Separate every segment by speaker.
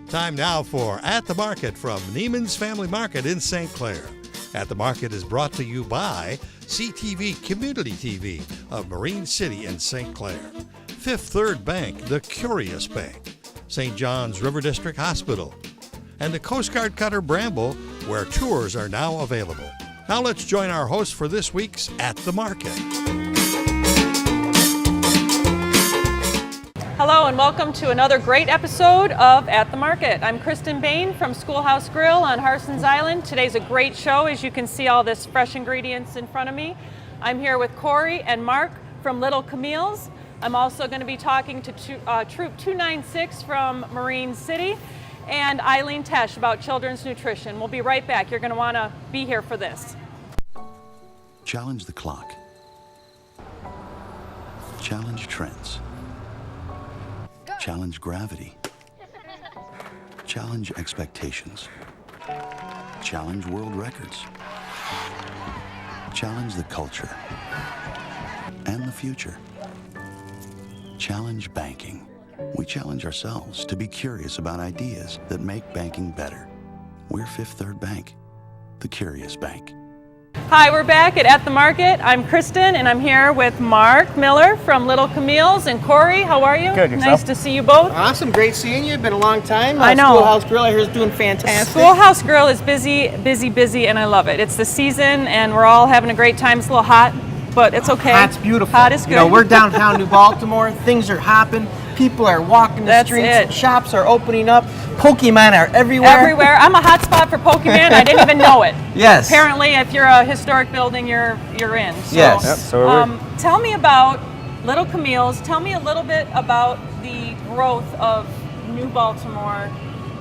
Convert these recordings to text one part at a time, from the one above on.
Speaker 1: Time now for At the Market from Neiman's Family Market in St. Clair. At the Market is brought to you by CTV Community TV of Marine City in St. Clair, Fifth Third Bank, the Curious Bank, St. John's River District Hospital, and the Coast Guard Cutter Bramble, where tours are now available. Now let's join our host for this week's At the Market.
Speaker 2: Hello and welcome to another great episode of At the Market. I'm Kristen Bain from Schoolhouse Grill on Harson's Island. Today's a great show, as you can see all this fresh ingredients in front of me. I'm here with Corey and Mark from Little Camille's. I'm also going to be talking to Troop 296 from Marine City and Eileen Tesh about children's nutrition. We'll be right back. You're going to want to be here for this.
Speaker 3: Challenge the clock. Challenge trends. Challenge gravity. Challenge expectations. Challenge world records. Challenge the culture and the future. Challenge banking. We challenge ourselves to be curious about ideas that make banking better. We're Fifth Third Bank, the Curious Bank.
Speaker 2: Hi, we're back at the Market. I'm Kristen, and I'm here with Mark Miller from Little Camille's, and Corey. How are you?
Speaker 4: Good, yourself?
Speaker 2: Nice to see you both.
Speaker 4: Awesome, great seeing you. Been a long time.
Speaker 2: I know.
Speaker 4: Schoolhouse Grill I hear is doing fantastic.
Speaker 2: Schoolhouse Grill is busy, and I love it. It's the season, and we're all having a great time. It's a little hot, but it's okay.
Speaker 4: Hot's beautiful.
Speaker 2: Hot is good.
Speaker 4: You know, we're downtown New Baltimore. Things are hopping. People are walking the
Speaker 2: That's
Speaker 4: streets.
Speaker 2: it.
Speaker 4: Shops are opening up. Pokemon are everywhere.
Speaker 2: Everywhere. I'm a hot spot for Pokemon. I didn't even know it.
Speaker 4: Yes.
Speaker 2: Apparently, if you're a historic building, you're in. So,
Speaker 4: Yes. Yep, so are we.
Speaker 2: Tell me about Little Camille's. Tell me a little bit about the growth of New Baltimore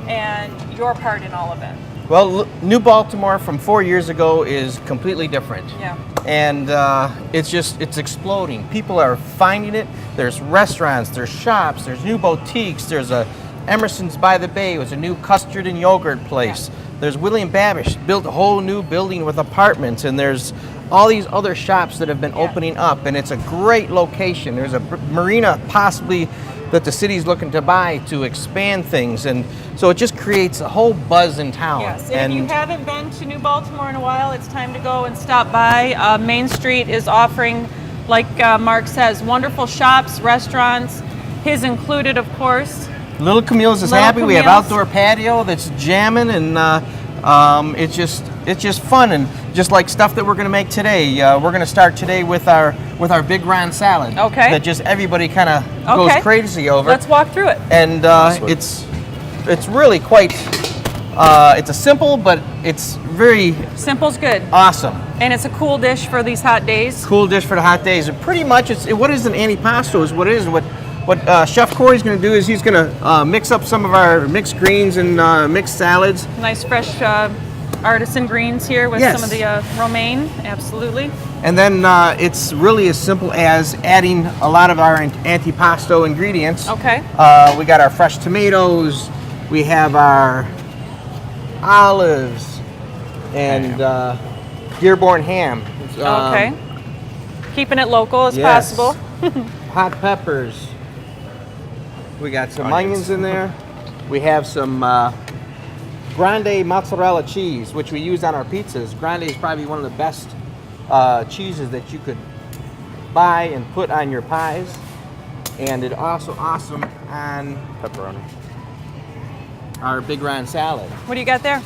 Speaker 2: and your part in all of it.
Speaker 4: Well, New Baltimore from 4 years ago is completely different.
Speaker 2: Yeah.
Speaker 4: And it's exploding. People are finding it. There's restaurants, there's shops, there's new boutiques. There's a Emerson's by the Bay. It was a new custard and yogurt place. Yeah. There's William Babish built a whole new building with apartments, and there's all these other shops that have been opening up, and it's a great location. There's a marina possibly that the city's looking to buy to expand things, and so it just creates a whole buzz in town.
Speaker 2: Yes, and if you haven't been to New Baltimore in a while, it's time to go and stop by. Main Street is offering, like Mark says, wonderful shops, restaurants, his included, of course.
Speaker 4: Little Camille's is happy. We have outdoor patio that's jamming, and it's just fun, and just like stuff that we're going to make today. We're going to start today with our Big Ron salad.
Speaker 2: Okay.
Speaker 4: That just everybody kind of goes crazy over.
Speaker 2: Let's walk through it.
Speaker 4: And it's really quite. It's a simple, but it's very
Speaker 2: simple's good.
Speaker 4: Awesome.
Speaker 2: And it's a cool dish for these hot days.
Speaker 4: Cool dish for the hot days. And pretty much, what is an antipasto is what it is. What Chef Corey's going to do is he's going to mix up some of our mixed greens and mixed salads.
Speaker 2: Nice fresh artisan greens here with some of the romaine, absolutely.
Speaker 4: And then it's really as simple as adding a lot of our antipasto ingredients.
Speaker 2: Okay.
Speaker 4: We got our fresh tomatoes, we have our olives, and Dearborn ham.
Speaker 2: Okay. Keeping it local as possible.
Speaker 4: Hot peppers. We got some onions in there. We have some Grande mozzarella cheese, which we use on our pizzas. Grande is probably one of the best cheeses that you could buy and put on your pies. And it's also awesome on pepperoni. Our Big Ron salad.
Speaker 2: What do you got there?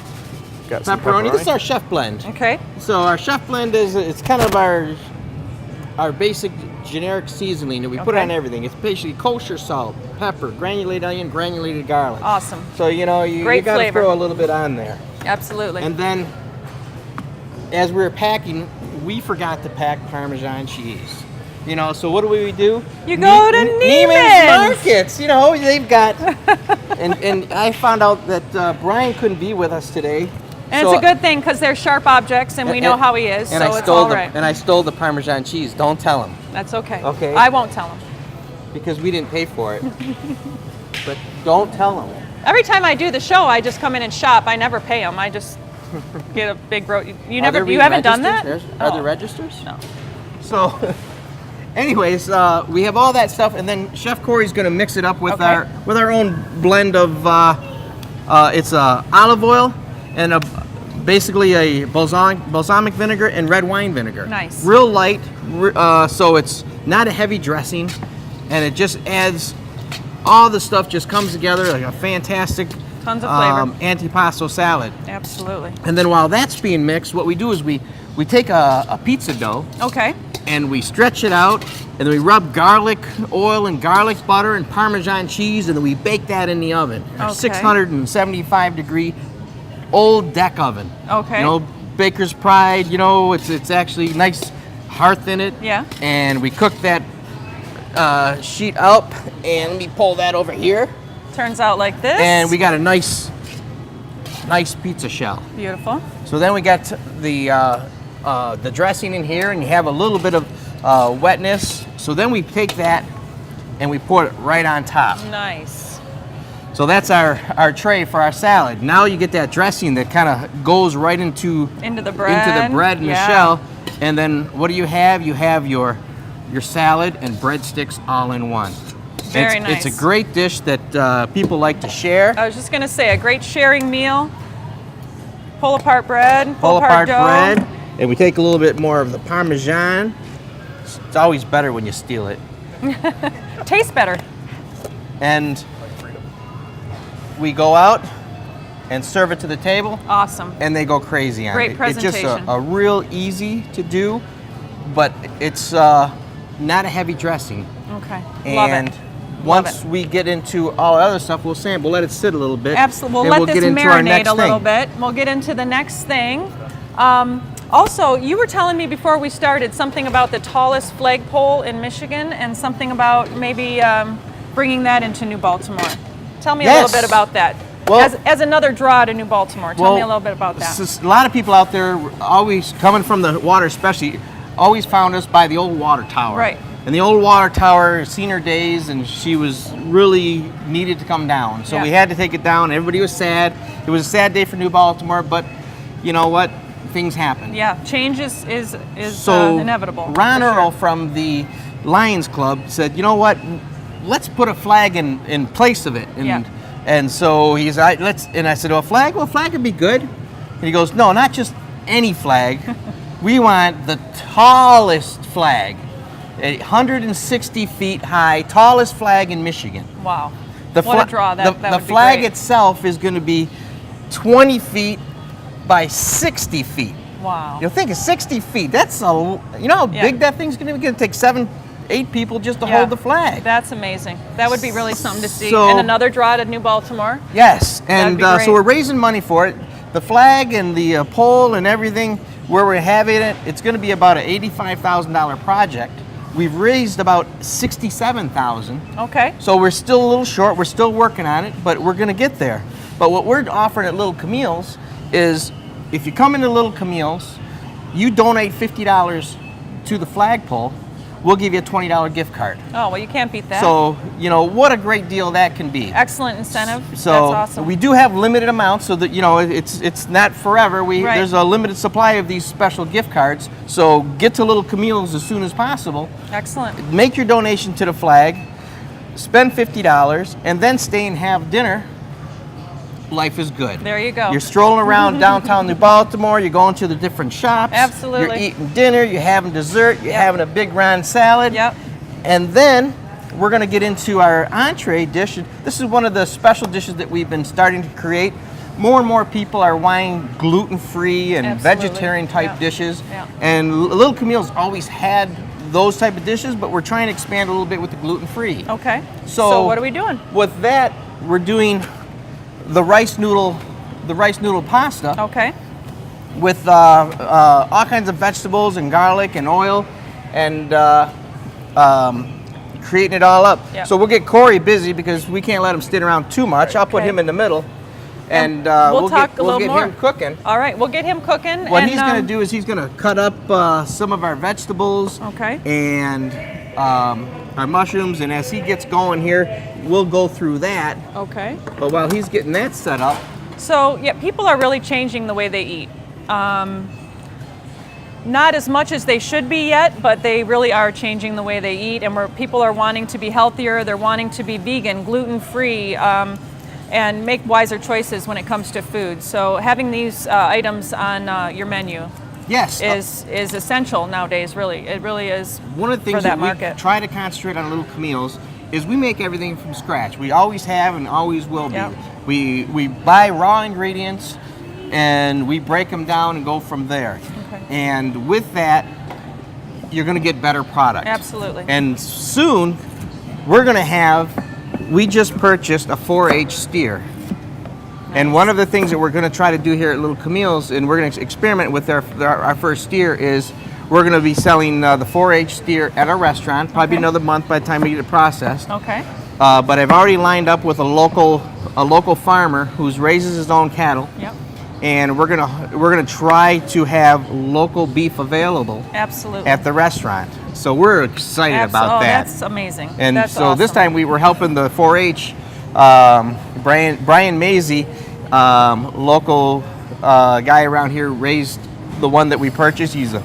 Speaker 4: Got pepperoni. This is our chef blend.
Speaker 2: Okay.
Speaker 4: So our chef blend it's kind of our basic generic seasoning that we put on everything. It's basically kosher salt, pepper, granulated onion, granulated garlic.
Speaker 2: Awesome.
Speaker 4: So you got to throw a little bit on there.
Speaker 2: Absolutely.
Speaker 4: And then as we were packing, we forgot to pack Parmesan cheese. So what do?
Speaker 2: You go to Neiman's
Speaker 4: Markets. They've got. and I found out that Brian couldn't be with us today.
Speaker 2: And it's a good thing because they're sharp objects, and we know how he is, so it's all right.
Speaker 4: And I stole the Parmesan cheese. Don't tell him.
Speaker 2: That's okay.
Speaker 4: Okay.
Speaker 2: I won't tell him.
Speaker 4: Because we didn't pay for it. But don't tell him.
Speaker 2: Every time I do the show, I just come in and shop. I never pay them. I just get a big You haven't done that?
Speaker 4: Are there registers?
Speaker 2: No.
Speaker 4: So, anyways, we have all that stuff, and then Chef Corey's going to mix it up with our own blend of It's olive oil and basically a balsamic vinegar and red wine vinegar.
Speaker 2: Nice.
Speaker 4: Real light, so it's not a heavy dressing, and it just adds, all the stuff just comes together like a fantastic
Speaker 2: Tons of flavor.
Speaker 4: antipasto salad.
Speaker 2: Absolutely.
Speaker 4: And then while that's being mixed, what we do is we take a pizza dough
Speaker 2: Okay.
Speaker 4: and we stretch it out, and then we rub garlic oil and garlic butter and Parmesan cheese, and then we bake that in the oven.
Speaker 2: Okay.
Speaker 4: 675 degree old deck oven.
Speaker 2: Okay.
Speaker 4: You know, Baker's Pride, you know, it's actually nice hearth in it.
Speaker 2: Yeah.
Speaker 4: And we cook that sheet up, and let me pull that over here.
Speaker 2: Turns out like this.
Speaker 4: And we got a nice pizza shell.
Speaker 2: Beautiful.
Speaker 4: So then we got the dressing in here, and you have a little bit of wetness. So then we take that and we pour it right on top.
Speaker 2: Nice.
Speaker 4: So that's our tray for our salad. Now you get that dressing that kind of goes right into
Speaker 2: the bread.
Speaker 4: into the bread and
Speaker 2: Yeah.
Speaker 4: the shell. And then what do you have? You have your salad and breadsticks all in one.
Speaker 2: Very nice.
Speaker 4: It's a great dish that people like to share.
Speaker 2: I was just going to say, a great sharing meal. Pull apart bread,
Speaker 4: Pull apart
Speaker 2: dough.
Speaker 4: bread, and we take a little bit more of the Parmesan. It's always better when you steal it.
Speaker 2: Tastes better.
Speaker 4: And we go out and serve it to the table,
Speaker 2: Awesome.
Speaker 4: and they go crazy on
Speaker 2: Great
Speaker 4: it. It's just
Speaker 2: presentation.
Speaker 4: a real easy to do, but it's not a heavy dressing.
Speaker 2: Okay. Love
Speaker 4: And
Speaker 2: it.
Speaker 4: once we get into all the other stuff, we'll let it sit a little bit.
Speaker 2: Absolutely.
Speaker 4: and
Speaker 2: We'll let
Speaker 4: get
Speaker 2: this
Speaker 4: into our
Speaker 2: marinate
Speaker 4: next
Speaker 2: a little
Speaker 4: thing.
Speaker 2: bit. We'll get into the next thing. Also, you were telling me before we started something about the tallest flagpole in Michigan and something about maybe bringing that into New Baltimore. Tell me a
Speaker 4: Yes.
Speaker 2: little bit about that.
Speaker 4: Well-
Speaker 2: as another draw to New Baltimore. Tell me a little bit about that.
Speaker 4: A lot of people out there, always coming from the water especially, always found us by the old water tower.
Speaker 2: Right.
Speaker 4: And the old water tower, seen her days, and she was really needed to come down. So
Speaker 2: Yeah.
Speaker 4: we had to take it down. Everybody was sad. It was a sad day for New Baltimore, but you know what? Things happen.
Speaker 2: Yeah, change is
Speaker 4: So
Speaker 2: inevitable.
Speaker 4: Ron
Speaker 2: for sure.
Speaker 4: Earl from the Lions Club said, you know what? Let's put a flag in place of it. And
Speaker 2: Yeah.
Speaker 4: and so he's and I said, well, flag would be good. And he goes, no, not just any flag. We want the tallest flag, 160 feet high, tallest flag in Michigan.
Speaker 2: Wow.
Speaker 4: The
Speaker 2: What a draw. That
Speaker 4: the
Speaker 2: would be
Speaker 4: flag
Speaker 2: great.
Speaker 4: itself is going to be 20 feet by 60 feet.
Speaker 2: Wow.
Speaker 4: You'll think of 60 feet. That's how
Speaker 2: Yeah.
Speaker 4: big that thing's going to be. It's going to take 7, 8 people just to
Speaker 2: Yeah.
Speaker 4: hold the flag.
Speaker 2: That's amazing. That would be really something to see.
Speaker 4: So-
Speaker 2: And another draw to New Baltimore.
Speaker 4: Yes,
Speaker 2: That'd
Speaker 4: and
Speaker 2: be great.
Speaker 4: so we're raising money for it. The flag and the pole and everything, where we're having it, it's going to be about an $85,000 project. We've raised about $67,000.
Speaker 2: Okay.
Speaker 4: So we're still a little short. We're still working on it, but we're going to get there. But what we're offering at Little Camille's is, if you come into Little Camille's, you donate $50 to the flagpole, we'll give you a $20 gift card.
Speaker 2: Oh, well, you can't beat that.
Speaker 4: So, you know, what a great deal that can be.
Speaker 2: Excellent incentive.
Speaker 4: So
Speaker 2: That's awesome.
Speaker 4: we do have limited amounts, so that, you know, it's not forever.
Speaker 2: Right.
Speaker 4: There's a limited supply of these special gift cards. So get to Little Camille's as soon as possible.
Speaker 2: Excellent.
Speaker 4: Make your donation to the flag, spend $50, and then stay and have dinner. Life is good.
Speaker 2: There you go.
Speaker 4: You're strolling around downtown New Baltimore. You're going to the different shops.
Speaker 2: Absolutely.
Speaker 4: You're eating dinner. You're having dessert. You're
Speaker 2: Yep.
Speaker 4: having a big round salad.
Speaker 2: Yep.
Speaker 4: And then we're going to get into our entree dish. This is one of the special dishes that we've been starting to create. More and more people are wanting gluten-free and
Speaker 2: Absolutely.
Speaker 4: vegetarian-type
Speaker 2: Yeah.
Speaker 4: dishes.
Speaker 2: Yeah.
Speaker 4: And Little Camille's always had those type of dishes, but we're trying to expand a little bit with the gluten-free.
Speaker 2: Okay.
Speaker 4: So
Speaker 2: what are we doing?
Speaker 4: With that, we're doing the rice noodle pasta
Speaker 2: Okay.
Speaker 4: with all kinds of vegetables and garlic and oil, and creating it all up.
Speaker 2: Yep.
Speaker 4: So we'll get Corey busy because we can't let him sit around too much. I'll put
Speaker 2: Okay.
Speaker 4: him in the middle, and
Speaker 2: we'll talk a
Speaker 4: we'll
Speaker 2: little
Speaker 4: get
Speaker 2: more.
Speaker 4: him cooking.
Speaker 2: All right, we'll get him cooking.
Speaker 4: What
Speaker 2: and,
Speaker 4: he's going to do is he's going to cut up some of our vegetables
Speaker 2: Okay.
Speaker 4: and our mushrooms, and as he gets going here, we'll go through that.
Speaker 2: Okay.
Speaker 4: But while he's getting that set up,
Speaker 2: So, yeah, people are really changing the way they eat. Not as much as they should be yet, but they really are changing the way they eat. And people are wanting to be healthier. They're wanting to be vegan, gluten-free. and make wiser choices when it comes to food. So having these items on your menu
Speaker 4: Yes.
Speaker 2: is essential nowadays, really. It really is.
Speaker 4: One of the things
Speaker 2: for that
Speaker 4: we
Speaker 2: market.
Speaker 4: try to concentrate on Little Camille's is we make everything from scratch. We always have and always will be.
Speaker 2: Yep.
Speaker 4: We buy raw ingredients and we break them down and go from there.
Speaker 2: Okay.
Speaker 4: And with that, you're going to get better product.
Speaker 2: Absolutely.
Speaker 4: And soon, we're going to we just purchased a 4-H steer. And one of the things that we're going to try to do here at Little Camille's, and we're going to experiment with our first steer, is we're going to be selling the 4-H steer at our restaurant, probably another month by the time we get it processed.
Speaker 2: Okay.
Speaker 4: But I've already lined up with a local farmer who raises his own cattle.
Speaker 2: Yep.
Speaker 4: And we're gonna try to have local beef available
Speaker 2: Absolutely.
Speaker 4: at the restaurant. So we're excited about that.
Speaker 2: That's amazing.
Speaker 4: And
Speaker 2: that's
Speaker 4: so this
Speaker 2: awesome.
Speaker 4: time we were helping the 4-H, Brian Mazie, local guy around here, raised the one that we purchased. He's a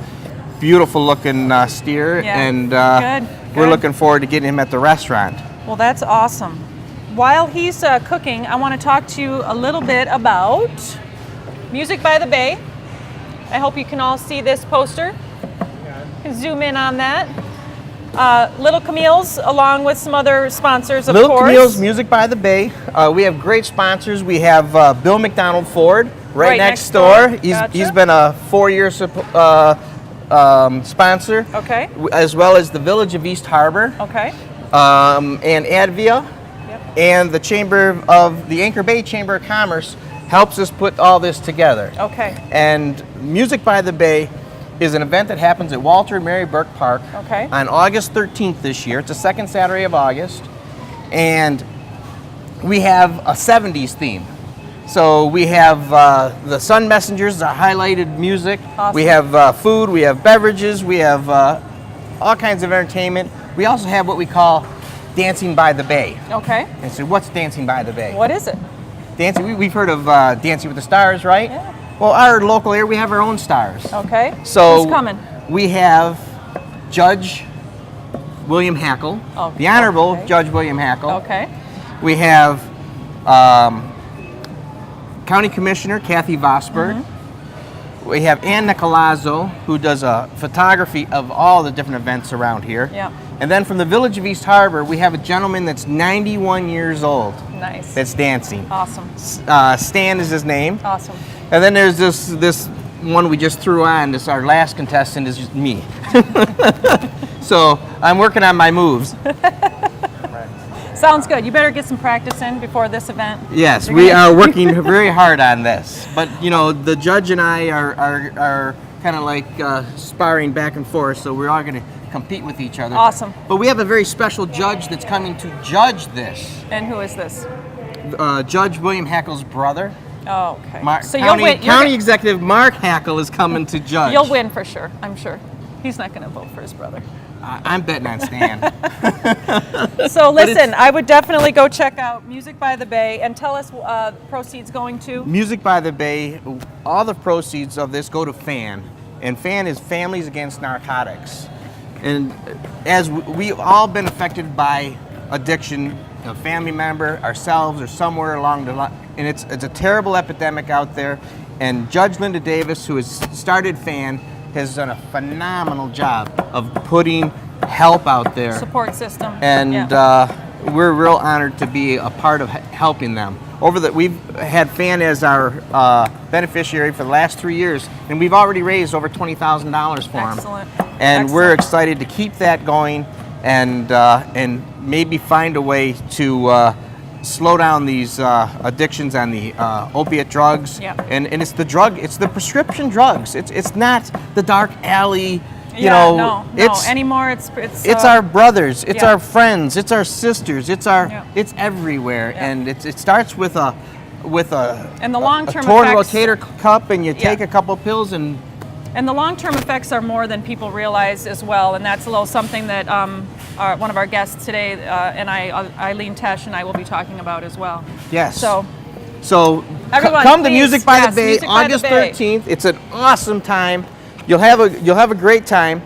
Speaker 4: beautiful looking steer,
Speaker 2: Yeah.
Speaker 4: and
Speaker 2: Good.
Speaker 4: we're looking forward to getting him at the restaurant.
Speaker 2: Well, that's awesome. While he's cooking, I want to talk to you a little bit about Music by the Bay. I hope you can all see this poster. You can zoom in on that. Little Camille's, along with some other sponsors, of
Speaker 4: Little
Speaker 2: course.
Speaker 4: Camille's, Music by the Bay. We have great sponsors. We have Bill McDonald Ford right next door.
Speaker 2: Gotcha.
Speaker 4: He's been a 4-year sponsor.
Speaker 2: Okay.
Speaker 4: As well as the Village of East Harbor.
Speaker 2: Okay.
Speaker 4: And Advia.
Speaker 2: Yep.
Speaker 4: And the Anchor Bay Chamber of Commerce helps us put all this together.
Speaker 2: Okay.
Speaker 4: And Music by the Bay is an event that happens at Walter and Mary Burke Park
Speaker 2: Okay.
Speaker 4: on August 13th this year. It's the second Saturday of August. And we have a 70s theme. So we have the Sun Messengers, our highlighted music.
Speaker 2: Awesome.
Speaker 4: We have food, we have beverages, we have all kinds of entertainment. We also have what we call Dancing by the Bay.
Speaker 2: Okay.
Speaker 4: And so what's Dancing by the Bay?
Speaker 2: What is it?
Speaker 4: Dancing, we've heard of Dancing with the Stars, right?
Speaker 2: Yeah.
Speaker 4: Well, our local area, we have our own stars.
Speaker 2: Okay.
Speaker 4: So
Speaker 2: Who's coming?
Speaker 4: we have Judge William Hackle,
Speaker 2: Oh,
Speaker 4: the Honorable
Speaker 2: okay.
Speaker 4: Judge William Hackle.
Speaker 2: Okay.
Speaker 4: We have County Commissioner Kathy Vosberg.
Speaker 2: Mm-hmm.
Speaker 4: We have Ann Nicolazzo, who does a photography of all the different events around here.
Speaker 2: Yeah.
Speaker 4: And then from the Village of East Harbor, we have a gentleman that's 91 years old
Speaker 2: Nice.
Speaker 4: that's dancing.
Speaker 2: Awesome.
Speaker 4: Stan is his name.
Speaker 2: Awesome.
Speaker 4: And then there's this one we just threw on. This our last contestant is just me. So I'm working on my moves.
Speaker 2: Sounds good. You better get some practice in before this event.
Speaker 4: Yes,
Speaker 2: You're
Speaker 4: we
Speaker 2: gonna-
Speaker 4: are working very hard on this. But you know, the judge and I are kind of like sparring back and forth. So we're all going to compete with each other.
Speaker 2: Awesome.
Speaker 4: But we have a very special judge that's coming to judge this.
Speaker 2: And who is this?
Speaker 4: Judge William Hackle's brother.
Speaker 2: Oh, okay. So
Speaker 4: County,
Speaker 2: you'll win.
Speaker 4: County Executive Mark Hackle is coming to judge.
Speaker 2: You'll win for sure. I'm sure. He's not going to vote for his brother.
Speaker 4: I'm betting on Stan.
Speaker 2: So listen, I would definitely go check out Music by the Bay and tell us proceeds going to.
Speaker 4: Music by the Bay, all the proceeds of this go to FAN. And FAN is Families Against Narcotics. And as we've all been affected by addiction, a family member, ourselves, or somewhere along the line, and it's a terrible epidemic out there. And Judge Linda Davis, who has started FAN, has done a phenomenal job of putting help out there.
Speaker 2: Support system.
Speaker 4: And
Speaker 2: yeah.
Speaker 4: we're real honored to be a part of helping them. We've had FAN as our beneficiary for the last 3 years, and we've already raised over $20,000 for them.
Speaker 2: Excellent.
Speaker 4: And we're
Speaker 2: Excellent.
Speaker 4: excited to keep that going, and maybe find a way to slow down these addictions on the opiate drugs.
Speaker 2: Yeah.
Speaker 4: And it's the prescription drugs. It's not the dark alley. You
Speaker 2: Yeah,
Speaker 4: know,
Speaker 2: no,
Speaker 4: it's
Speaker 2: anymore. It's
Speaker 4: our brothers, it's
Speaker 2: yeah.
Speaker 4: our friends, it's our sisters, it's
Speaker 2: Yeah.
Speaker 4: everywhere,
Speaker 2: Yeah.
Speaker 4: and it starts with a
Speaker 2: and the long-term
Speaker 4: torn
Speaker 2: effects,
Speaker 4: rotator cup, and you take
Speaker 2: Yeah.
Speaker 4: a couple pills, and
Speaker 2: and the long-term effects are more than people realize as well. And that's a little something that one of our guests today, and Eileen Tesh and I will be talking about as well.
Speaker 4: yes.
Speaker 2: So
Speaker 4: come
Speaker 2: Everyone,
Speaker 4: to
Speaker 2: please,
Speaker 4: Music by
Speaker 2: yes,
Speaker 4: the Bay,
Speaker 2: Music by the
Speaker 4: August
Speaker 2: Bay.
Speaker 4: 13th. It's an awesome time. You'll have a great time,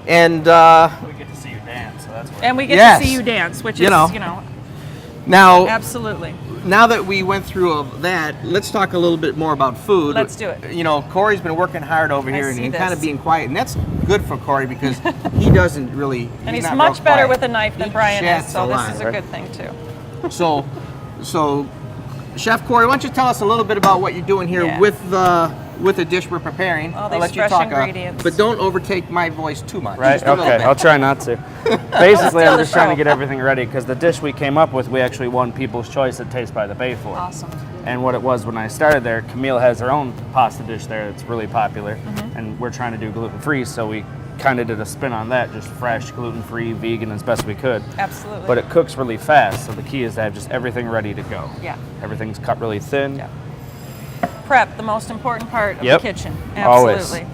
Speaker 4: and
Speaker 5: We get to see you dance, so that's what
Speaker 2: and we get
Speaker 4: Yes.
Speaker 2: to see you dance, which
Speaker 4: You
Speaker 2: is
Speaker 4: know. Now,
Speaker 2: Absolutely.
Speaker 4: now that we went through that, let's talk a little bit more about food.
Speaker 2: Let's do it.
Speaker 4: You know, Corey's been working hard over here
Speaker 2: see
Speaker 4: and
Speaker 2: this.
Speaker 4: kind of being quiet, and that's good for Corey because he doesn't really.
Speaker 2: And he's
Speaker 4: not
Speaker 2: much
Speaker 4: real
Speaker 2: better
Speaker 4: quiet.
Speaker 2: with a knife than
Speaker 4: He
Speaker 2: Brian is,
Speaker 4: chats
Speaker 2: so
Speaker 4: a
Speaker 2: this
Speaker 4: lot,
Speaker 2: is a
Speaker 4: right?
Speaker 2: good thing too.
Speaker 4: So, Chef Corey, why don't you tell us a little bit about what you're doing here
Speaker 2: Yeah.
Speaker 4: with the dish we're preparing?
Speaker 2: All
Speaker 4: I'll
Speaker 2: these
Speaker 4: let you
Speaker 2: fresh
Speaker 4: talk,
Speaker 2: ingredients.
Speaker 4: but don't overtake my voice too much.
Speaker 5: Right,
Speaker 4: Just a little
Speaker 5: okay,
Speaker 4: bit.
Speaker 5: I'll try not to. Basically,
Speaker 2: steal
Speaker 5: I'm
Speaker 2: the
Speaker 5: just trying to
Speaker 2: show.
Speaker 5: get everything ready because the dish we came up with, we actually won People's Choice at Taste by the Bay for.
Speaker 2: Awesome.
Speaker 5: And what it was when I started there, Camille has her own pasta dish there that's really popular,
Speaker 2: Mm-hmm.
Speaker 5: and we're trying to do gluten-free, so we kind of did a spin on that, just fresh, gluten-free, vegan as best we could.
Speaker 2: Absolutely.
Speaker 5: But it cooks really fast, so the key is to have just everything ready to go.
Speaker 2: Yeah.
Speaker 5: Everything's cut really thin.
Speaker 2: Yeah. Prep, the most important part of
Speaker 5: Yep.
Speaker 2: the kitchen.
Speaker 5: Always.
Speaker 2: Absolutely.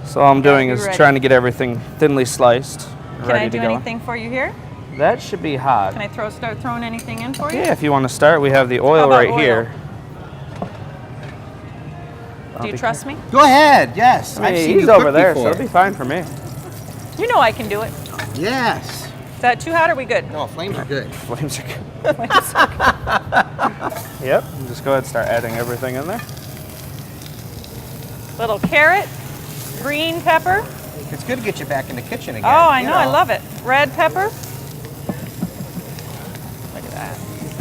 Speaker 5: So all I'm doing
Speaker 2: be
Speaker 5: is
Speaker 2: ready.
Speaker 5: trying to get everything thinly sliced, and
Speaker 2: Can
Speaker 5: ready
Speaker 2: I do
Speaker 5: to go.
Speaker 2: anything for you here?
Speaker 5: That should be hot.
Speaker 2: Can I start throwing anything in for you?
Speaker 5: Yeah, if you want to start, we have the oil
Speaker 2: about
Speaker 5: right
Speaker 2: oil?
Speaker 5: here.
Speaker 2: Do you trust me?
Speaker 4: Go ahead. Yes, I've seen
Speaker 5: He's
Speaker 4: you
Speaker 5: over
Speaker 4: cook
Speaker 5: there,
Speaker 4: before.
Speaker 5: so it'll be fine for me.
Speaker 2: You know I can do it.
Speaker 4: Yes.
Speaker 2: Is that too hot or are we good?
Speaker 4: No, flames are good.
Speaker 5: Flames are good. Yep. Just go ahead and start adding everything in there.
Speaker 2: Little carrot, green pepper.
Speaker 4: It's good to get you back in the kitchen again.
Speaker 2: Oh, I
Speaker 4: you
Speaker 2: know, I love it. Red pepper. Look at that.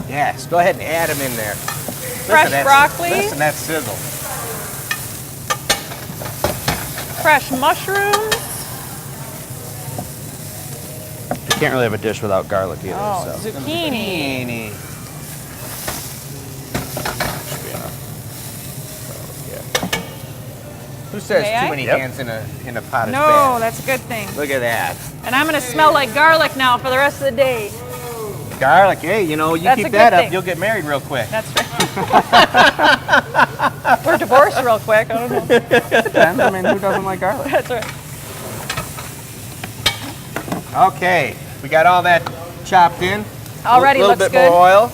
Speaker 4: Yes, go ahead and add them in there.
Speaker 2: Fresh broccoli.
Speaker 4: Listen to that sizzle.
Speaker 2: Fresh mushrooms.
Speaker 5: You can't really have a dish without garlic either.
Speaker 2: Oh,
Speaker 5: So.
Speaker 2: zucchini.
Speaker 5: Should be enough. So, yeah.
Speaker 4: Who says
Speaker 2: May
Speaker 4: too
Speaker 2: I?
Speaker 4: many
Speaker 5: Yep.
Speaker 4: hands in a pot is
Speaker 2: No,
Speaker 4: bad?
Speaker 2: that's a good thing.
Speaker 4: Look at that.
Speaker 2: And I'm gonna smell like garlic now for the rest of the day.
Speaker 4: Garlic, hey, you know, you
Speaker 2: That's a
Speaker 4: keep
Speaker 2: good
Speaker 4: that up,
Speaker 2: thing.
Speaker 4: you'll get married real quick.
Speaker 2: That's right. We're divorced real quick. I don't know.
Speaker 5: Depends. I mean, who doesn't like garlic?
Speaker 2: That's right.
Speaker 4: Okay, we got all that chopped in.
Speaker 2: Already
Speaker 4: A little
Speaker 2: looks
Speaker 4: bit
Speaker 2: good.
Speaker 4: more oil.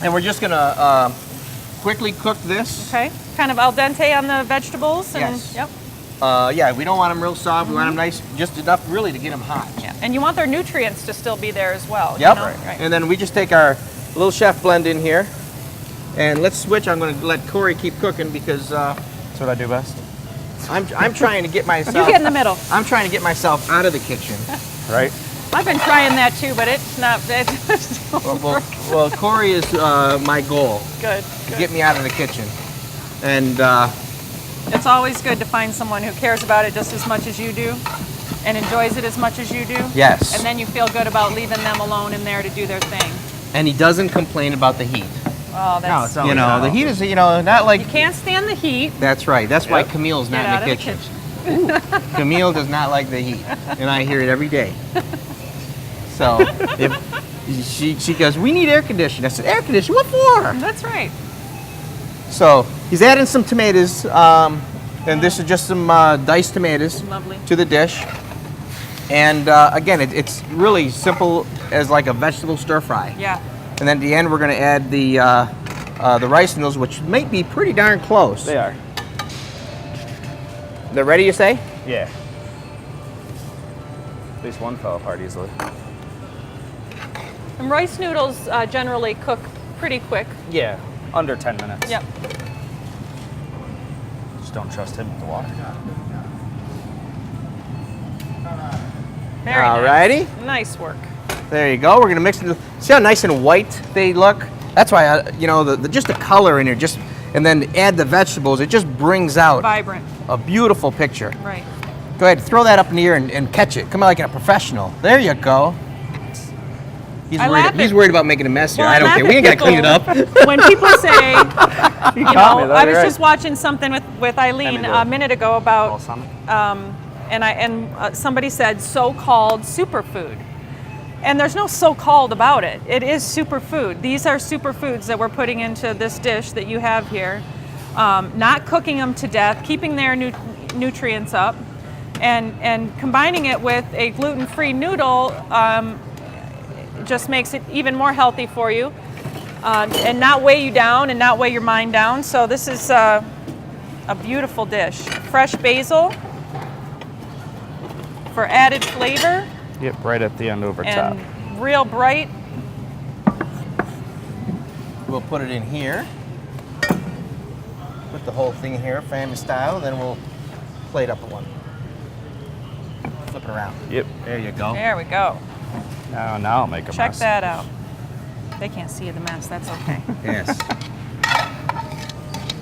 Speaker 4: And we're just gonna quickly cook this.
Speaker 2: Okay. Kind of al dente on the vegetables. And,
Speaker 4: Yes.
Speaker 2: Yep.
Speaker 4: Yeah, we don't want them real soft. We want them nice, just enough really to get them hot.
Speaker 2: Yeah. And you want their nutrients to still be there as well.
Speaker 4: Yep.
Speaker 2: You know? Right.
Speaker 4: And then we just take our little chef blend in here. And let's switch. I'm going to let Corey keep cooking because
Speaker 5: That's what I do best.
Speaker 4: I'm trying to get myself.
Speaker 2: You get in the middle.
Speaker 4: I'm trying to get myself out of the kitchen.
Speaker 5: Right?
Speaker 2: I've been trying that too, but it's not. It's
Speaker 4: Well, Corey is my goal.
Speaker 2: good.
Speaker 4: To get me out of the kitchen. And
Speaker 2: It's always good to find someone who cares about it just as much as you do and enjoys it as much as you do.
Speaker 4: yes.
Speaker 2: And then you feel good about leaving them alone in there to do their thing.
Speaker 4: And he doesn't complain about the heat.
Speaker 2: Oh, that's.
Speaker 5: it's
Speaker 4: You know, the heat is, not like.
Speaker 2: You can't stand the heat.
Speaker 4: That's right. That's why
Speaker 5: Yep.
Speaker 4: Camille's
Speaker 2: Get
Speaker 4: not
Speaker 2: out
Speaker 4: in the
Speaker 2: of
Speaker 4: kitchen.
Speaker 2: the kitchen.
Speaker 4: Camille does not like the heat, and I hear it every day. So if she goes, we need air conditioning. I said, air conditioning? What for?
Speaker 2: That's right.
Speaker 4: So he's adding some tomatoes, and this is just some diced tomatoes
Speaker 2: Lovely.
Speaker 4: to the dish. And again, it's really simple as like a vegetable stir fry.
Speaker 2: Yeah.
Speaker 4: And then at the end, we're going to add the rice noodles, which might be pretty darn close.
Speaker 5: They are.
Speaker 4: They're ready, you say?
Speaker 5: Yeah. At least one fell apart easily.
Speaker 2: And rice noodles generally cook pretty quick.
Speaker 5: Yeah. Under 10 minutes.
Speaker 2: Yep.
Speaker 5: Just don't trust him with the water.
Speaker 2: Very nice.
Speaker 4: Alrighty.
Speaker 2: Nice work.
Speaker 4: There you go. We're gonna mix it. See how nice and white they look? That's why just the color in here, and then add the vegetables. It just brings out
Speaker 2: Vibrant.
Speaker 4: a beautiful picture.
Speaker 2: Right.
Speaker 4: Go ahead, throw that up in the air and catch it. Come on, like a professional. There you go. He's
Speaker 2: I
Speaker 4: worried.
Speaker 2: laugh
Speaker 4: He's
Speaker 2: at-
Speaker 4: worried about making a mess here.
Speaker 2: Well,
Speaker 4: I don't
Speaker 2: laugh
Speaker 4: care.
Speaker 2: at
Speaker 4: We ain't gotta clean it up.
Speaker 2: people When people say, you
Speaker 5: caught me,
Speaker 2: know,
Speaker 5: though,
Speaker 2: I
Speaker 5: you're
Speaker 2: was
Speaker 5: right.
Speaker 2: just watching something with Eileen
Speaker 5: Let me do
Speaker 2: a
Speaker 5: it.
Speaker 2: minute ago about,
Speaker 5: Balsamic.
Speaker 2: and somebody said so-called superfood. And there's no so-called about it. It is superfood. These are superfoods that we're putting into this dish that you have here. Not cooking them to death, keeping their nutrients up, and combining it with a gluten-free noodle just makes it even more healthy for you, and not weigh you down and not weigh your mind down. So this is a beautiful dish. Fresh basil for added flavor.
Speaker 5: Yep, right at the end over top.
Speaker 2: And real bright
Speaker 4: we'll put it in here. Put the whole thing here, family style, then we'll plate up one. Flip it around.
Speaker 5: Yep.
Speaker 4: There you go.
Speaker 2: There we go.
Speaker 5: Now I'll make a
Speaker 2: Check
Speaker 5: mess.
Speaker 2: that out. They can't see the mess. That's okay.
Speaker 4: Yes.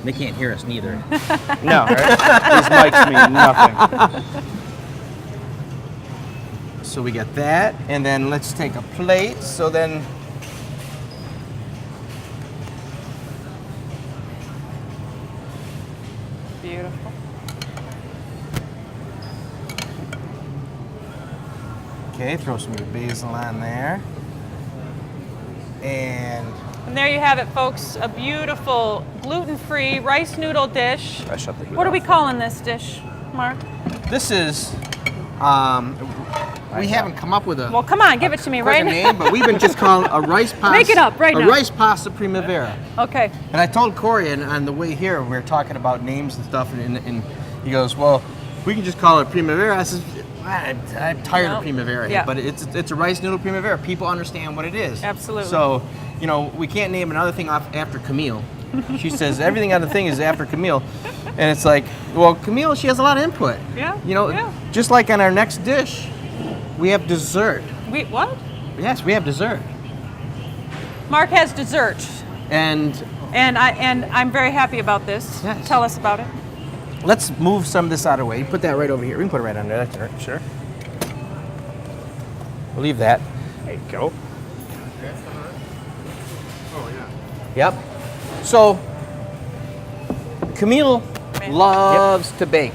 Speaker 4: They can't hear us neither.
Speaker 5: No, right? These mics mean nothing.
Speaker 4: So we got that, and then let's take a plate. So then,
Speaker 2: Beautiful.
Speaker 4: okay, throw some of your basil on there. And
Speaker 2: And there you have it, folks. A beautiful gluten-free rice noodle dish.
Speaker 5: I shut the heat
Speaker 2: What are we
Speaker 5: off.
Speaker 2: calling this dish, Mark?
Speaker 4: this is, we haven't come up with a
Speaker 2: Well, come on, give it to me right
Speaker 4: correct
Speaker 2: now.
Speaker 4: name, but we've been just calling a rice pasta.
Speaker 2: Make it up right
Speaker 4: a
Speaker 2: now.
Speaker 4: rice pasta primavera.
Speaker 2: Okay.
Speaker 4: And I told Corey on the way here, we were talking about names and stuff, and he goes, well, we can just call it primavera. I said, I'm tired
Speaker 2: No.
Speaker 4: of primavera,
Speaker 2: Yeah.
Speaker 4: but it's a rice noodle primavera. People understand what it is.
Speaker 2: Absolutely.
Speaker 4: So, you know, we can't name another thing off after Camille. She says everything on the thing is after Camille. And it's like, well, Camille, she has a lot of input.
Speaker 2: Yeah,
Speaker 4: You know,
Speaker 2: yeah.
Speaker 4: just like on our next dish, we have dessert.
Speaker 2: Wait, what?
Speaker 4: Yes, we have dessert.
Speaker 2: Mark has dessert,
Speaker 4: And
Speaker 2: and I'm very happy about this.
Speaker 4: Yes.
Speaker 2: Tell us about it.
Speaker 4: let's move some of this out of the way. Put that right over here. We can put it right under there.
Speaker 5: Sure.
Speaker 4: We'll leave that.
Speaker 5: There you go.
Speaker 4: Yep. So, Camille loves to bake.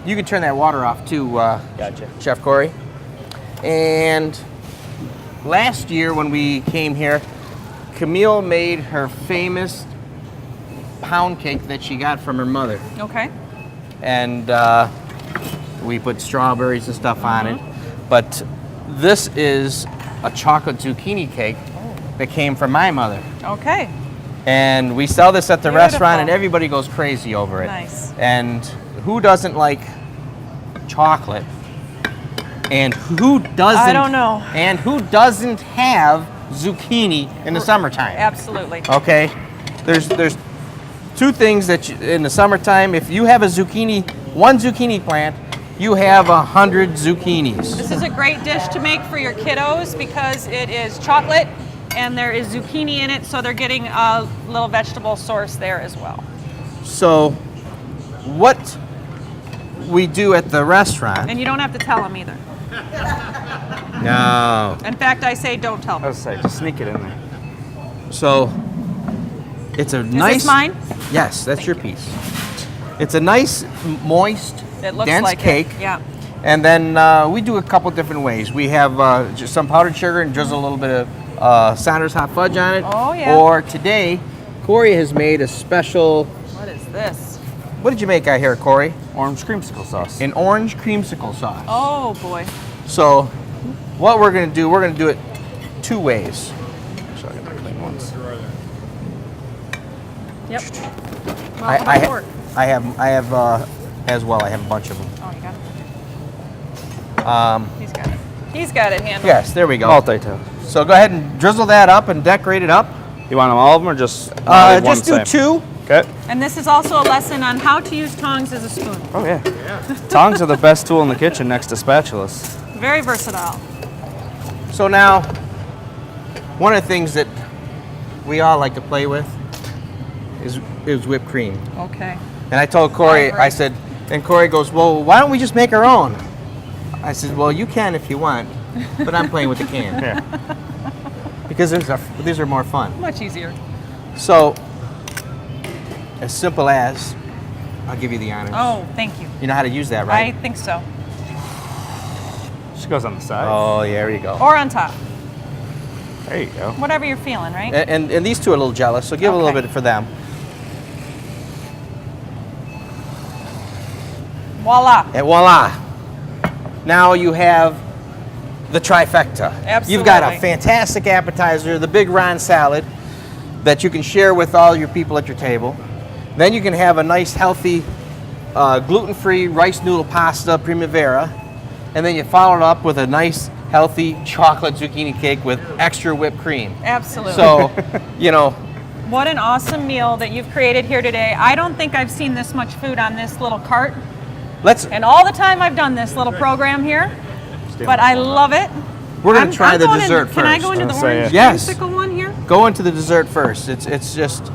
Speaker 4: You can turn that water off too,
Speaker 5: Gotcha.
Speaker 4: Chef Corey. And last year when we came here, Camille made her famous pound cake that she got from her mother.
Speaker 2: Okay.
Speaker 4: And we put strawberries and stuff on it. But this is a chocolate zucchini cake that came from my mother.
Speaker 2: Okay.
Speaker 4: And we sell this at the
Speaker 2: Beautiful.
Speaker 4: restaurant, and everybody goes crazy over it.
Speaker 2: Nice.
Speaker 4: And who doesn't like chocolate? And who doesn't?
Speaker 2: I don't know.
Speaker 4: And who doesn't have zucchini in the summertime?
Speaker 2: Absolutely.
Speaker 4: Okay, there's two things that in the summertime, if you have one zucchini plant, you have 100 zucchinis.
Speaker 2: This is a great dish to make for your kiddos because it is chocolate and there is zucchini in it, so they're getting a little vegetable source there as well.
Speaker 4: So, what we do at the restaurant?
Speaker 2: And you don't have to tell them either.
Speaker 4: No.
Speaker 2: In fact, I say don't tell
Speaker 5: I
Speaker 2: them.
Speaker 5: was say, just sneak it in there.
Speaker 4: So, it's a nice.
Speaker 2: Is this mine?
Speaker 4: Yes, that's your piece. It's a nice, moist,
Speaker 2: It looks
Speaker 4: dense
Speaker 2: like
Speaker 4: cake.
Speaker 2: it. Yeah.
Speaker 4: And then we do a couple different ways. We have just some powdered sugar and drizzle a little bit of Sanders hot fudge on it.
Speaker 2: Oh, yeah.
Speaker 4: Or today, Corey has made a special.
Speaker 2: What is this?
Speaker 4: What did you make out here, Corey?
Speaker 5: Orange creamsicle sauce.
Speaker 4: An orange creamsicle sauce.
Speaker 2: Oh boy.
Speaker 4: So, what we're going to do it two ways.
Speaker 5: So I got the clean ones.
Speaker 2: Yep. Well,
Speaker 4: I,
Speaker 2: how
Speaker 4: I,
Speaker 2: about
Speaker 4: ha-
Speaker 2: pork?
Speaker 4: I have as well. I have a bunch of them.
Speaker 2: Oh, you got it. He's got it. He's got it handled.
Speaker 4: Yes, there we go.
Speaker 5: Multi-tail.
Speaker 4: So go ahead and drizzle that up and decorate it up.
Speaker 5: You want them all of them or just one
Speaker 4: Just do
Speaker 5: same?
Speaker 4: two.
Speaker 5: Okay.
Speaker 2: And this is also a lesson on how to use tongs as a spoon.
Speaker 5: Oh yeah. Tongs are the best tool in the kitchen next to spatulas.
Speaker 2: Very versatile.
Speaker 4: So now, one of the things that we all like to play with is whipped cream.
Speaker 2: Okay.
Speaker 4: And I told Corey,
Speaker 2: agree.
Speaker 4: I said, and Corey goes, well, why don't we just make our own? I said, well, you can if you want, but I'm playing with the can.
Speaker 5: Yeah.
Speaker 4: Because these are more fun.
Speaker 2: Much easier.
Speaker 4: So, as simple as, I'll give you the honors.
Speaker 2: Oh, thank you.
Speaker 4: You know how to use that, right?
Speaker 2: I think so.
Speaker 5: She goes on the side.
Speaker 4: Oh, yeah, there you go.
Speaker 2: Or on top.
Speaker 5: There you go.
Speaker 2: Whatever you're feeling, right?
Speaker 4: And these two are a little jealous, so give a little
Speaker 2: Okay.
Speaker 4: bit for them.
Speaker 2: Voila.
Speaker 4: And voila. Now you have the trifecta. You've got a
Speaker 2: Absolutely.
Speaker 4: fantastic appetizer, the Big Ron salad that you can share with all your people at your table. Then you can have a nice, healthy, gluten-free rice noodle pasta primavera. And then you follow it up with a nice, healthy chocolate zucchini cake with extra whipped cream.
Speaker 2: Absolutely.
Speaker 4: So, you know,
Speaker 2: What an awesome meal that you've created here today. I don't think I've seen this much food on this little cart. And all the time I've done this little program here, but I love it.
Speaker 4: We're going to try the dessert first.
Speaker 2: Can I go into the orange
Speaker 4: Yes.
Speaker 2: creamsicle one here?
Speaker 4: Go into the dessert first. It's just...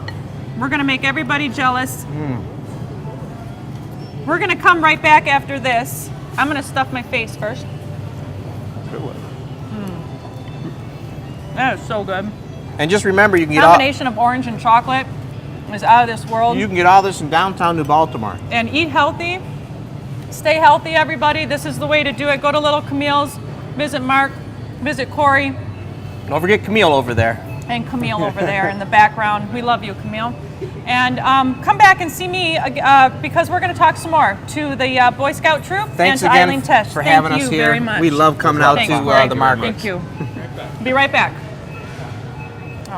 Speaker 2: We're going to make everybody jealous. We're going to come right back after this. I'm going to stuff my face first. That is so good.
Speaker 4: And just remember, you can get
Speaker 2: Combination of orange and chocolate is out of this world.
Speaker 4: You can get all this in downtown New Baltimore.
Speaker 2: And eat healthy. Stay healthy, everybody. This is the way to do it. Go to Little Camille's, visit Mark, visit Corey.
Speaker 4: Don't forget Camille over there.
Speaker 2: And Camille over there in the background. We love you, Camille. And come back and see me because we're going to talk some more to the Boy Scout troop
Speaker 4: Thanks
Speaker 2: and to
Speaker 4: again
Speaker 2: Eileen Tesh.
Speaker 4: for having us
Speaker 2: Thank you
Speaker 4: here.
Speaker 2: very much.
Speaker 4: We love coming out to the market.
Speaker 2: Thank you. Be right back.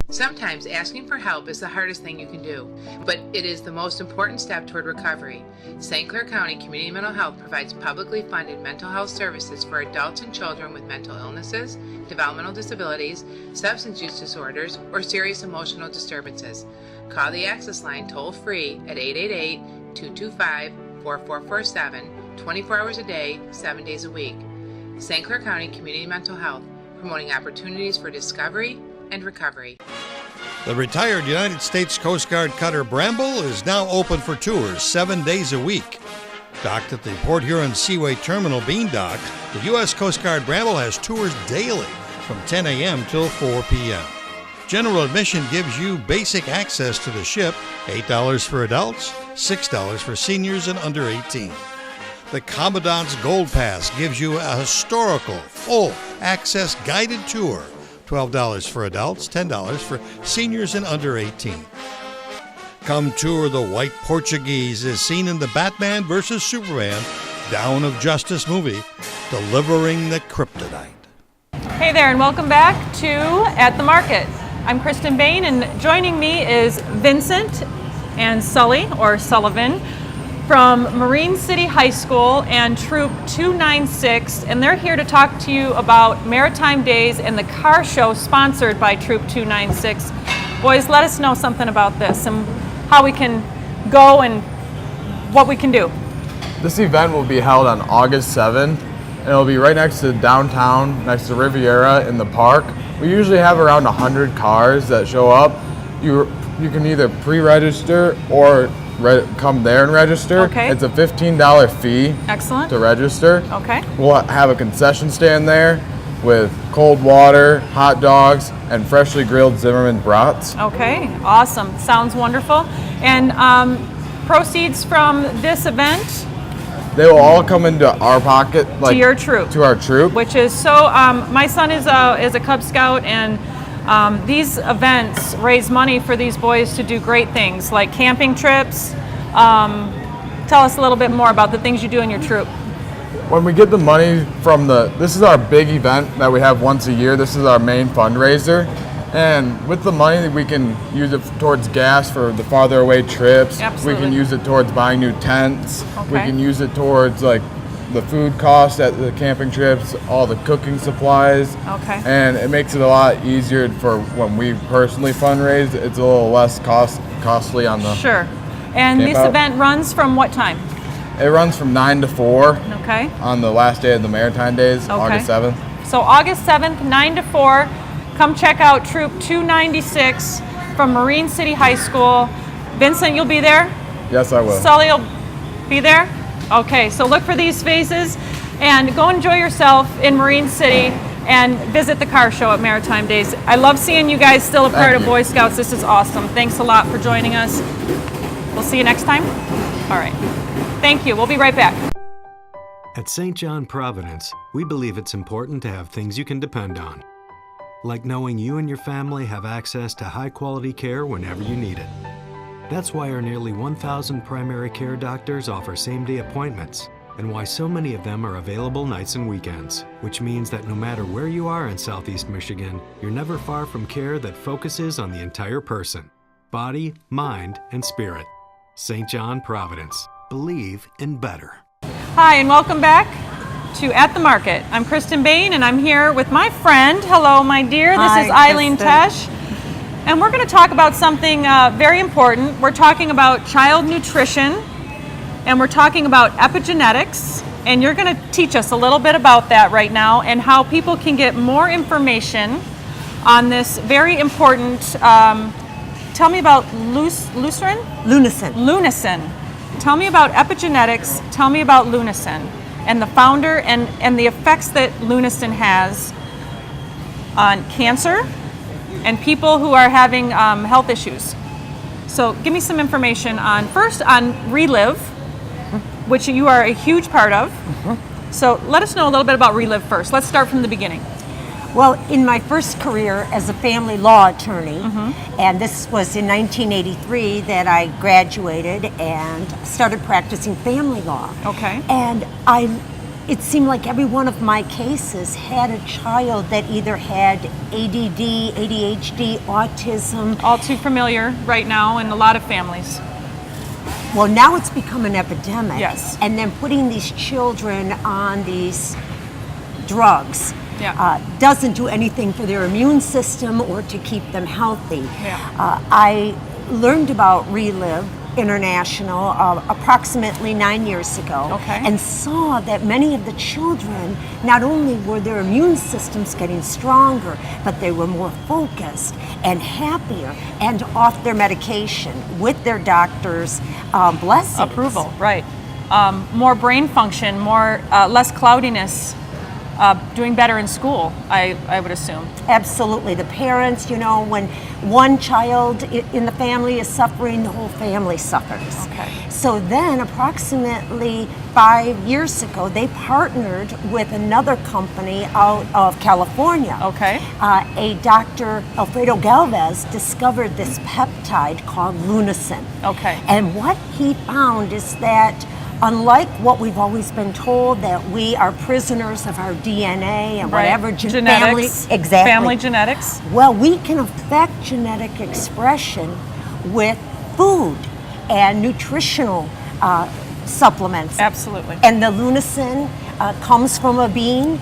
Speaker 6: Sometimes asking for help is the hardest thing you can do, but it is the most important step toward recovery. St. Clair County Community Mental Health provides publicly funded mental health services for adults and children with mental illnesses, developmental disabilities, substance use disorders, or serious emotional disturbances. Call the Access Line toll-free at 888-225-4447, 24 hours a day, 7 days a week. St. Clair County Community Mental Health, promoting opportunities for discovery and recovery.
Speaker 1: The retired United States Coast Guard cutter Bramble is now open for tours 7 days a week. Docked at the Port Huron Seaway Terminal Bean Dock, the U.S. Coast Guard Bramble has tours daily from 10 a.m. till 4 p.m. General admission gives you basic access to the ship, $8 for adults, $6 for seniors and under 18. The Commandant's Gold Pass gives you a historical, full-access guided tour, $12 for adults, $10 for seniors and under 18. Come tour the White Portuguese as seen in the Batman vs. Superman Dawn of Justice movie, delivering the kryptonite.
Speaker 2: Hey there, and welcome back to At the Market. I'm Kristen Bain, and joining me is Vincent and Sully, or Sullivan, from Marine City High School and Troop 296, and they're here to talk to you about Maritime Days and the car show sponsored by Troop 296. Boys, let us know something about this and how we can go and what we can do.
Speaker 7: This event will be held on August 7th, and it'll be right next to downtown, next to Riviera in the park. We usually have around 100 cars that show up. You can either pre-register or come there and register.
Speaker 2: Okay.
Speaker 7: It's a $15 fee.
Speaker 2: Excellent.
Speaker 7: To register.
Speaker 2: Okay.
Speaker 7: We'll have a concession stand there with cold water, hot dogs, and freshly grilled Zimmerman brats.
Speaker 2: Okay, awesome. Sounds wonderful. And proceeds from this event?
Speaker 7: They will all come into our pocket.
Speaker 2: To your troop.
Speaker 7: To our troop.
Speaker 2: Which is so, my son is a Cub Scout, and these events raise money for these boys to do great things like camping trips. Tell us a little bit more about the things you do in your troop.
Speaker 7: When we get the money from this is our big event that we have once a year. This is our main fundraiser. And with the money, we can use it towards gas for the farther away trips.
Speaker 2: Absolutely.
Speaker 7: We can use it towards buying new tents.
Speaker 2: Okay.
Speaker 7: We can use it towards like the food costs at the camping trips, all the cooking supplies.
Speaker 2: Okay.
Speaker 7: And it makes it a lot easier for when we personally fundraise. It's a little less costly on the
Speaker 2: Sure. And this event runs from what time?
Speaker 7: It runs from 9 to 4.
Speaker 2: Okay.
Speaker 7: On the last day of the Maritime Days,
Speaker 2: Okay.
Speaker 7: August 7th.
Speaker 2: So August 7th, 9 to 4. Come check out Troop 296 from Marine City High School. Vincent, you'll be there?
Speaker 7: Yes, I will.
Speaker 2: Sully will be there? Okay, so look for these faces and go enjoy yourself in Marine City and visit the car show at Maritime Days. I love seeing you guys still a part of Boy Scouts. This is awesome. Thanks a lot for joining us. We'll see you next time. All right. Thank you. We'll be right back.
Speaker 8: At St. John Providence, we believe it's important to have things you can depend on, like knowing you and your family have access to high-quality care whenever you need it. That's why our nearly 1,000 primary care doctors offer same-day appointments, and why so many of them are available nights and weekends, which means that no matter where you are in Southeast Michigan, you're never far from care that focuses on the entire person, body, mind, and spirit. St. John Providence. Believe in better.
Speaker 2: Hi, and welcome back to At the Market. I'm Kristen Bain, and I'm here with my friend. Hello, my dear. This is Eileen Tesh. And we're going to talk about something very important. We're talking about child nutrition, and we're talking about epigenetics. And you're going to teach us a little bit about that right now and how people can get more information on this very important, tell me about Lucerne? Lunasin. Tell me about epigenetics, tell me about Lunasin and the founder and the effects that Lunasin has on cancer and people who are having health issues. So give me some information on Relive, which you are a huge part of. So let us know a little bit about Relive first. Let's start from the beginning.
Speaker 9: Well, in my first career as a family law attorney, and this was in 1983 that I graduated and started practicing family law.
Speaker 2: Okay.
Speaker 9: And it seemed like every one of my cases had a child that either had ADD, ADHD, autism.
Speaker 2: All too familiar right now in a lot of families.
Speaker 9: Well, now it's become an epidemic.
Speaker 2: Yes.
Speaker 9: And then putting these children on these drugs doesn't do anything for their immune system or to keep them healthy. I learned about Relive International approximately 9 years ago, and saw that many of the children, not only were their immune systems getting stronger, but they were more focused and happier and off their medication with their doctor's blessings.
Speaker 2: Approval, right. More brain function, less cloudiness, doing better in school, I would assume.
Speaker 9: Absolutely. The parents, when one child in the family is suffering, the whole family suffers.
Speaker 2: Okay.
Speaker 9: So then approximately 5 years ago, they partnered with another company out of California.
Speaker 2: Okay.
Speaker 9: A Dr. Alfredo Galvez discovered this peptide called Lunasin.
Speaker 2: Okay.
Speaker 9: And what he found is that unlike what we've always been told, that we are prisoners of our DNA and whatever
Speaker 2: genetics, family genetics.
Speaker 9: Well, we can affect genetic expression with food and nutritional supplements.
Speaker 2: Absolutely.
Speaker 9: And the Lunasin comes from a bean.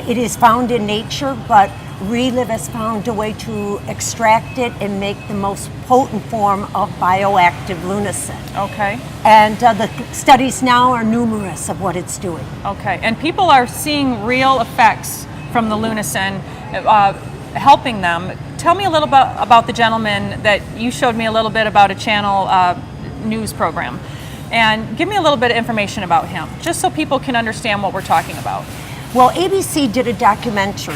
Speaker 9: It is found in nature, but Relive has found a way to extract it and make the most potent form of bioactive Lunasin.
Speaker 2: Okay.
Speaker 9: And the studies now are numerous of what it's doing.
Speaker 2: Okay. And people are seeing real effects from the Lunasin, helping them. Tell me a little bit about the gentleman that you showed me a little bit about, a channel news program. And give me a little bit of information about him, just so people can understand what we're talking about.
Speaker 9: Well, ABC did a documentary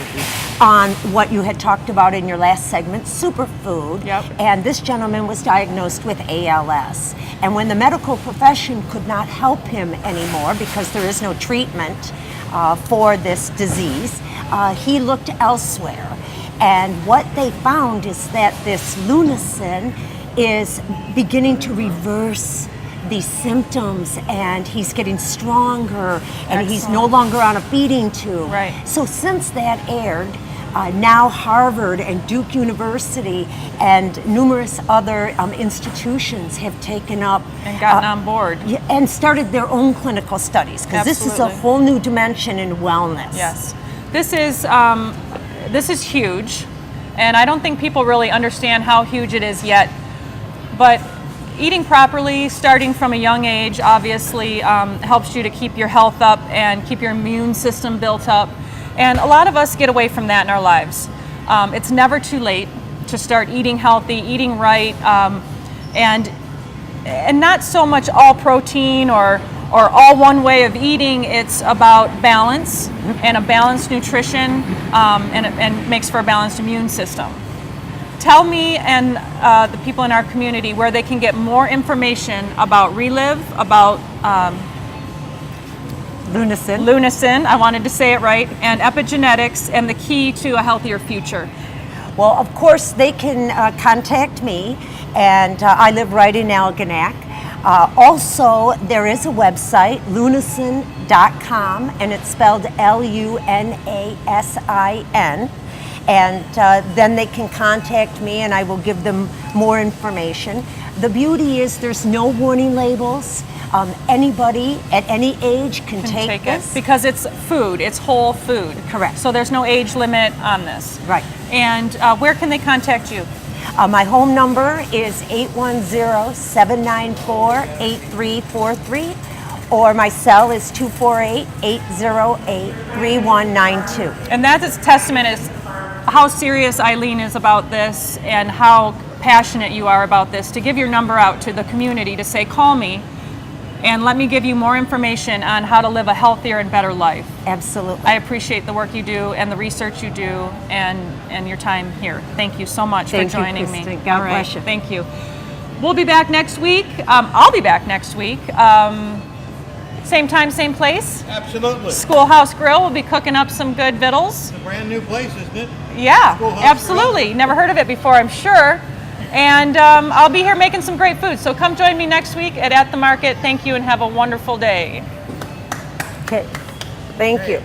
Speaker 9: on what you had talked about in your last segment, superfood.
Speaker 2: Yep.
Speaker 9: And this gentleman was diagnosed with ALS. And when the medical profession could not help him anymore because there is no treatment for this disease, he looked elsewhere. And what they found is that this Lunasin is beginning to reverse these symptoms, and he's getting stronger, and he's no longer on a feeding tube.
Speaker 2: Right.
Speaker 9: So since that aired, now Harvard and Duke University and numerous other institutions have taken up
Speaker 2: and gotten on board
Speaker 9: and started their own clinical studies, because this is a whole new dimension in wellness.
Speaker 2: Yes, this is huge, and I don't think people really understand how huge it is yet. But eating properly, starting from a young age, obviously helps you to keep your health up and keep your immune system built up. And a lot of us get away from that in our lives. It's never too late to start eating healthy, eating right, and not so much all protein or all one way of eating. It's about balance and a balanced nutrition, and makes for a balanced immune system. Tell me and the people in our community where they can get more information about Relive, about Lunasin, I wanted to say it right, and epigenetics, and the key to a healthier future.
Speaker 9: Well, of course, they can contact me, and I live right in Algonac. Also, there is a website, lunasin.com, and it's spelled Lunasin. And then they can contact me and I will give them more information. The beauty is there's no warning labels. Anybody at any age can take
Speaker 2: it
Speaker 9: this.
Speaker 2: because it's food. It's whole food.
Speaker 9: Correct.
Speaker 2: So there's no age limit on this.
Speaker 9: Right.
Speaker 2: And where can they contact you?
Speaker 9: My home number is 810-794-8343, or my cell is 248-808-3192.
Speaker 2: And that is testament is how serious Eileen is about this and how passionate you are about this, to give your number out to the community to say, call me and let me give you more information on how to live a healthier and better life.
Speaker 9: Absolutely.
Speaker 2: I appreciate the work you do and the research you do and your time here. Thank you so much for joining me.
Speaker 9: Kristen. God bless you.
Speaker 2: Thank you. We'll be back next week. I'll be back next week. Same time, same place.
Speaker 1: Absolutely.
Speaker 2: Schoolhouse Grill will be cooking up some good vittles.
Speaker 1: It's a brand new place, isn't it?
Speaker 2: Yeah,
Speaker 1: Schoolhouse
Speaker 2: absolutely.
Speaker 1: Grill.
Speaker 2: Never heard of it before, I'm sure. And I'll be here making some great food. So come join me next week at the Market. Thank you and have a wonderful day.
Speaker 9: Okay. Thank you.